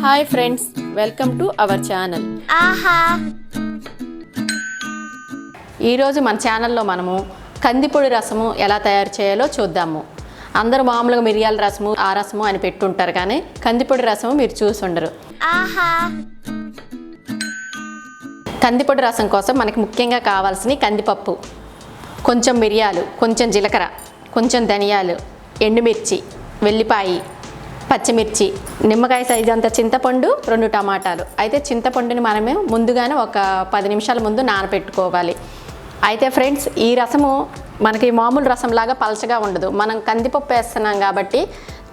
Hi friends, welcome to our channel ఆహా. ఈరోజు మన ఛానల్లో మనము కందిపొడి రసము ఎలా తయారు చేయాలో చూద్దాము. అందరూ మామూలుగా మిరియాల రసము ఆ రసము అని పెట్టుంటారు, కానీ కందిపొడి రసము మీరు చూసి ఉండరు. ఆహా. కందిపొడి రసం కోసం మనకి ముఖ్యంగా కావాల్సిన కందిపప్పు, కొంచెం మిరియాలు, కొంచెం జీలకర్ర, కొంచెం ధనియాలు, ఎండుమిర్చి, వెల్లిపాయి, పచ్చిమిర్చి, నిమ్మకాయ సైజు అంత చింతపండు, 2 టమాటాలు. అయితే చింతపండుని మనమే ముందుగానే ఒక 10 నిమిషాల ముందు నానబెట్టుకోవాలి. అయితే ఫ్రెండ్స్, ఈ రసము మనకి మామూలు రసంలాగా పలచగా ఉండదు. మనం కందిపప్పు వేస్తున్నాం కాబట్టి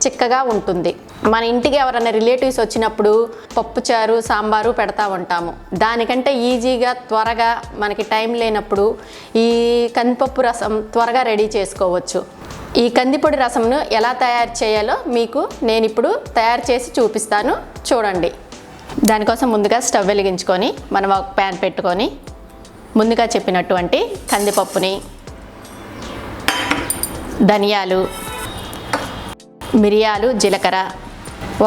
చిక్కగా ఉంటుంది. మన ఇంటికి ఎవరైనా రిలేటివ్స్ వచ్చినప్పుడు పప్పు చారు, సాంబారు పెడతా ఉంటాము. దానికంటే ఈజీగా త్వరగా మనకి టైం లేనప్పుడు ఈ కందిపప్పు రసం త్వరగా రెడీ చేసుకోవచ్చు. ఈ కందిపొడి రసంను ఎలా తయారు చేయాలో మీకు నేను ఇప్పుడు తయారు చేసి చూపిస్తాను, చూడండి. దానికోసం ముందుగా స్టవ్ వెలిగించుకొని మనం ఒక ప్యాన్ పెట్టుకొని ముందుగా చెప్పినటువంటి కందిపప్పుని, ధనియాలు, మిరియాలు, జీలకర్ర,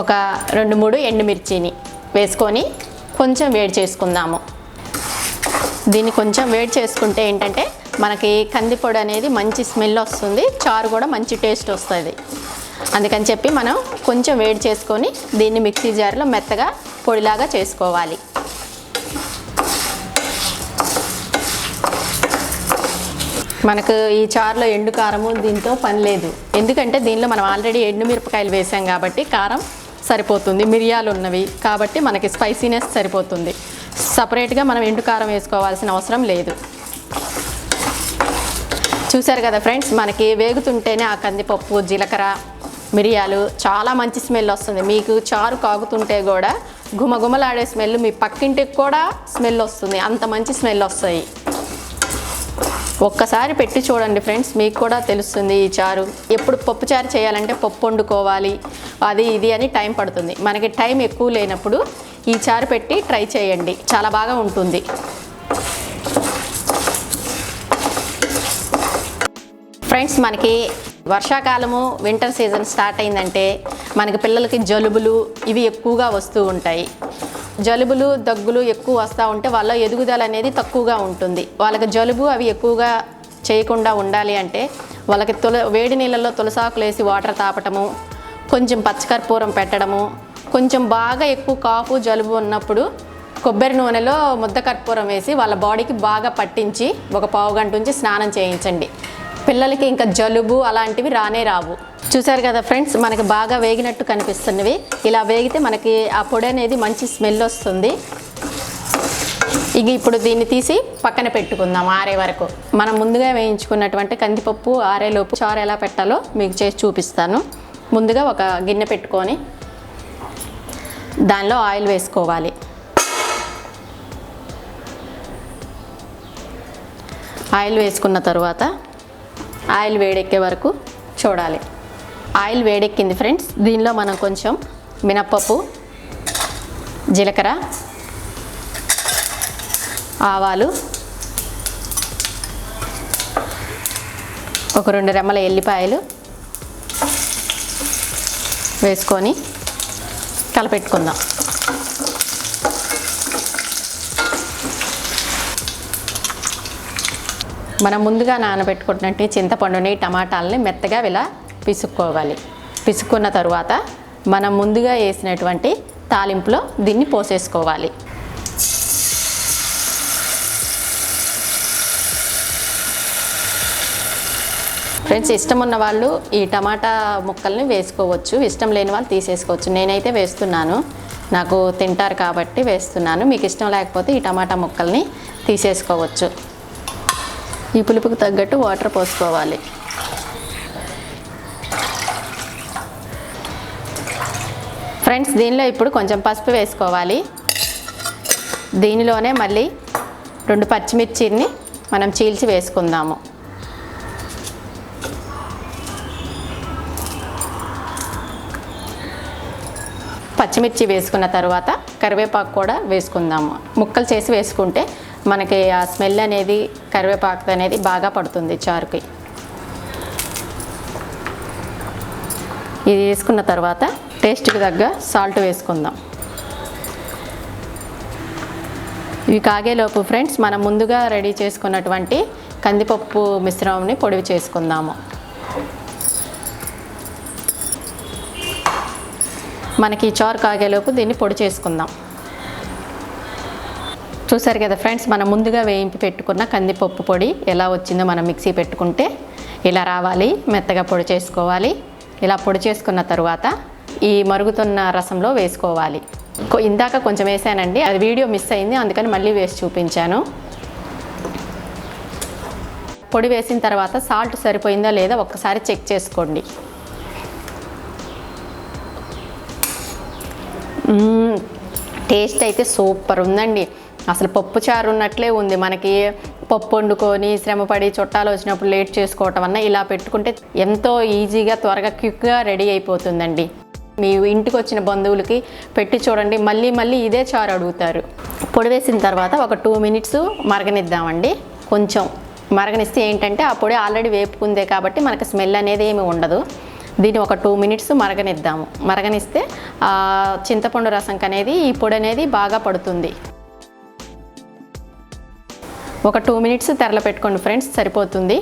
ఒక 2-3 ఎండుమిర్చిని వేసుకొని కొంచెం వేడి చేసుకుందాము. దీన్ని కొంచెం వేడి చేసుకుంటే ఏంటంటే మనకి కందిపొడి అనేది మంచి స్మెల్ వస్తుంది, చారు కూడా మంచి టేస్ట్ వస్తుంది. అందుకని చెప్పి మనం కొంచెం వేడి చేసుకొని దీన్ని మిక్సీ జార్లో మెత్తగా పొడిలాగా చేసుకోవాలి. మనకు ఈ చారులో ఎండు కారము దీంతో పని లేదు, ఎందుకంటే దీనిలో మనం ఆల్రెడీ ఎండుమిరపకాయలు వేసాం కాబట్టి కారం సరిపోతుంది. మిరియాలు ఉన్నవి కాబట్టి మనకి స్పైసీనెస్ సరిపోతుంది. సపరేట్గా మనం ఎండు కారం వేసుకోవాల్సిన అవసరం లేదు. చూసారు కదా ఫ్రెండ్స్, మనకి వేగుతుంటేనే ఆ కందిపప్పు, జీలకర్ర, మిరియాలు చాలా మంచి స్మెల్ వస్తుంది. మీకు చారు కాగుతుంటే కూడా గుమగుమలాడే స్మెల్, మీ పక్కింటికి కూడా స్మెల్ వస్తుంది, అంత మంచి స్మెల్ వస్తాయి. ఒక్కసారి పెట్టి చూడండి ఫ్రెండ్స్, మీకు కూడా తెలుస్తుంది. ఈ చారు ఎప్పుడు పప్పు చారు చేయాలంటే పప్పు వండుకోవాలి, అది ఇది అని టైం పడుతుంది. మనకి టైం ఎక్కువ లేనప్పుడు ఈ చారు పెట్టి ట్రై చేయండి, చాలా బాగా ఉంటుంది. ఫ్రెండ్స్, మనకి వర్షాకాలము, వింటర్ సీజన్ స్టార్ట్ అయిందంటే మనకి పిల్లలకి జలుబులు ఇవి ఎక్కువగా వస్తూ ఉంటాయి. జలుబులు, దగ్గులు ఎక్కువ వస్తూ ఉంటే వాళ్ళ ఎదుగుదల అనేది తక్కువగా ఉంటుంది. వాళ్ళకి జలుబు అవి ఎక్కువగా చేయకుండా ఉండాలి అంటే వాళ్ళకి వేడి నీళ్ళల్లో తులసాకులు వేసి వాటర్ తాపటము, కొంచెం పచ్చకర్పూరం పెట్టడము, కొంచెం బాగా ఎక్కువ కాఫు, జలుబు ఉన్నప్పుడు కొబ్బరి నూనెలో ముద్ద కర్పూరం వేసి వాళ్ళ బాడీకి బాగా పట్టించి ఒక పావు గంట నుంచి స్నానం చేయించండి. పిల్లలకి ఇంకా జలుబు అలాంటివి రానే రావు. చూసారు కదా ఫ్రెండ్స్, మనకి బాగా వేగినట్టు కనిపిస్తున్నవి. ఇలా వేగితే మనకి ఆ పొడి అనేది మంచి స్మెల్ వస్తుంది. ఇప్పుడు దీన్ని తీసి పక్కన పెట్టుకుందాం ఆరే వరకు. మనం ముందుగా వేయించుకున్నటువంటి కందిపప్పు ఆరేలోపు చారు ఎలా పెట్టాలో మీకు చేసి చూపిస్తాను. ముందుగా ఒక గిన్నె పెట్టుకొని దానిలో ఆయిల్ వేసుకోవాలి. ఆయిల్ వేసుకున్న తర్వాత ఆయిల్ వేడెక్కే వరకు చూడాలి. ఆయిల్ వేడెక్కింది ఫ్రెండ్స్, దీనిలో మనం కొంచెం మినప్పప్పు, జీలకర్ర, ఆవాలు, ఒక 2 రెమ్మల ఎల్లిపాయలు వేసుకొని కలపెట్టుకుందాం. మనం ముందుగా నానబెట్టుకున్నట్టు చింతపండుని, టమాటాలని మెత్తగా ఇలా పిసుక్కోవాలి. పిసుక్కున్న తరువాత మనం ముందుగా వేసినటువంటి తాలింపులో దీన్ని పోసేసుకోవాలి. ఫ్రెండ్స్, ఇష్టం ఉన్న వాళ్ళు ఈ టమాటా ముక్కల్ని వేసుకోవచ్చు, ఇష్టం లేని వాళ్ళు తీసేసుకోవచ్చు. నేనైతే వేస్తున్నాను, నాకు తింటారు కాబట్టి వేస్తున్నాను. మీకు ఇష్టం లేకపోతే ఈ టమాటా ముక్కల్ని తీసేసుకోవచ్చు. ఈ పులుపుకు తగ్గట్టు వాటర్ పోసుకోవాలి. ఫ్రెండ్స్, దీనిలో ఇప్పుడు కొంచెం పసుపు వేసుకోవాలి. దీనిలోనే మళ్ళీ 2 పచ్చిమిర్చిని మనం చీల్చి వేసుకుందాము. పచ్చిమిర్చి వేసుకున్న తర్వాత కరివేపాకు కూడా వేసుకుందాము. ముక్కలు చేసి వేసుకుంటే మనకి ఆ స్మెల్ అనేది, కరివేపాకు అనేది బాగా పడుతుంది చారుకి. ఇది వేసుకున్న తర్వాత టేస్ట్కి తగ్గ సాల్ట్ వేసుకుందాం. ఇవి కాగేలోపు ఫ్రెండ్స్ మనం ముందుగా రెడీ చేసుకున్నటువంటి కందిపప్పు మిశ్రమంని పొడి చేసుకుందాము. మనకి చారు కాగేలోపు దీన్ని పొడి చేసుకుందాం. చూసారు కదా ఫ్రెండ్స్, మనం ముందుగా వేయింపి పెట్టుకున్న కందిపప్పు పొడి ఎలా వచ్చిందో మనం మిక్సీ పెట్టుకుంటే ఇలా రావాలి. మెత్తగా పొడి చేసుకోవాలి. ఇలా పొడి చేసుకున్న తర్వాత ఈ మరుగుతున్న రసంలో వేసుకోవాలి. ఇందాక కొంచెం వేసానండి, అది వీడియో మిస్ అయింది, అందుకని మళ్ళీ వేసి చూపించాను. పొడి వేసిన తర్వాత సాల్ట్ సరిపోయిందా లేదా ఒక్కసారి చెక్ చేసుకోండి. టేస్ట్ అయితే సూపర్ ఉందండి. అసలు పప్పు చారు ఉన్నట్లే ఉంది. మనకి పప్పు వండుకొని శ్రమపడి చుట్టాలు వచ్చినప్పుడు లేట్ చేసుకోవటం వల్ల ఇలా పెట్టుకుంటే ఎంతో ఈజీగా త్వరగా క్విక్గా రెడీ అయిపోతుందండి. మీ ఇంటికి వచ్చిన బంధువులకి పెట్టి చూడండి, మళ్ళీ మళ్ళీ ఇదే చారు అడుగుతారు. పొడి వేసిన తర్వాత ఒక 2 మినిట్స్ మరగనిద్దామండి. కొంచెం మరగనిస్తే ఏంటంటే ఆ పొడి ఆల్రెడీ వేపుకుందే కాబట్టి మనకు స్మెల్ అనేది ఏమి ఉండదు. దీన్ని ఒక 2 మినిట్స్ మరగనిద్దాము. మరగనిస్తే చింతపండు రసంకి అనేది ఈ పొడి అనేది బాగా పడుతుంది. ఒక 2 మినిట్స్ తెరల పెట్టుకోండి ఫ్రెండ్స్, సరిపోతుంది.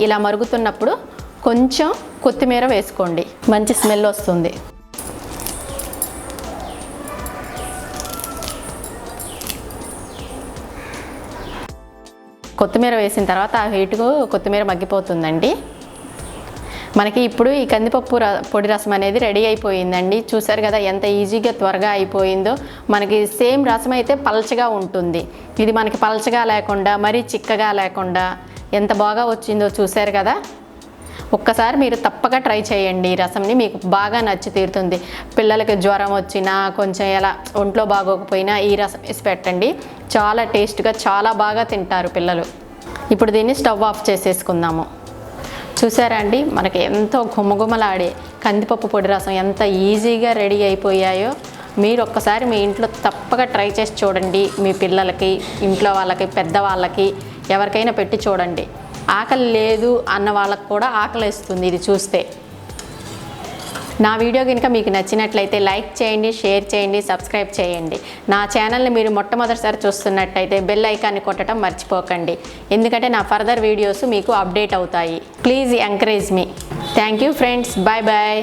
ఇలా మరుగుతున్నప్పుడు కొంచెం కొత్తిమీర వేసుకోండి, మంచి స్మెల్ వస్తుంది. కొత్తిమీర వేసిన తర్వాత ఆ హీటుకు కొత్తిమీర మగ్గిపోతుందండి. మనకి ఇప్పుడు ఈ కందిపప్పు పొడి రసం అనేది రెడీ అయిపోయిందండి. చూసారు కదా ఎంత ఈజీగా త్వరగా అయిపోయిందో. మనకి సేమ్ రసం అయితే పలచగా ఉంటుంది. ఇది మనకి పలచగా లేకుండా మరీ చిక్కగా లేకుండా ఎంత బాగా వచ్చిందో చూసారు కదా. ఒక్కసారి మీరు తప్పక ట్రై చేయండి. ఈ రసంని మీకు బాగా నచ్చి తీరుతుంది. పిల్లలకి జ్వరం వచ్చినా కొంచెం ఎలా ఒంట్లో బాగోకపోయినా ఈ రసం వేసి పెట్టండి. చాలా టేస్ట్గా చాలా బాగా తింటారు పిల్లలు. ఇప్పుడు దీన్ని స్టవ్ ఆఫ్ చేసేసుకుందాము. చూసారా అండి, మనకి ఎంతో గుమగుమలాడే కందిపప్పు పొడి రసం ఎంత ఈజీగా రెడీ అయిపోయాయో. మీరు ఒక్కసారి మీ ఇంట్లో తప్పక ట్రై చేసి చూడండి. మీ పిల్లలకి, ఇంట్లో వాళ్ళకి, పెద్దవాళ్ళకి ఎవరికైనా పెట్టి చూడండి. ఆకలి లేదు అన్న వాళ్ళకు కూడా ఆకలిస్తుంది ఇది చూస్తే. నా వీడియో కనుక మీకు నచ్చినట్లయితే లైక్ చేయండి, షేర్ చేయండి, సబ్స్క్రైబ్ చేయండి. నా ఛానల్ని మీరు మొట్టమొదటిసారి చూస్తున్నట్టయితే బెల్ ఐకాన్ని కొట్టడం మర్చిపోకండి. ఎందుకంటే నా ఫర్దర్ వీడియోస్ మీకు అప్డేట్ అవుతాయి. Please encourage me. Thank you friends. Bye bye.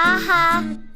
Aaha.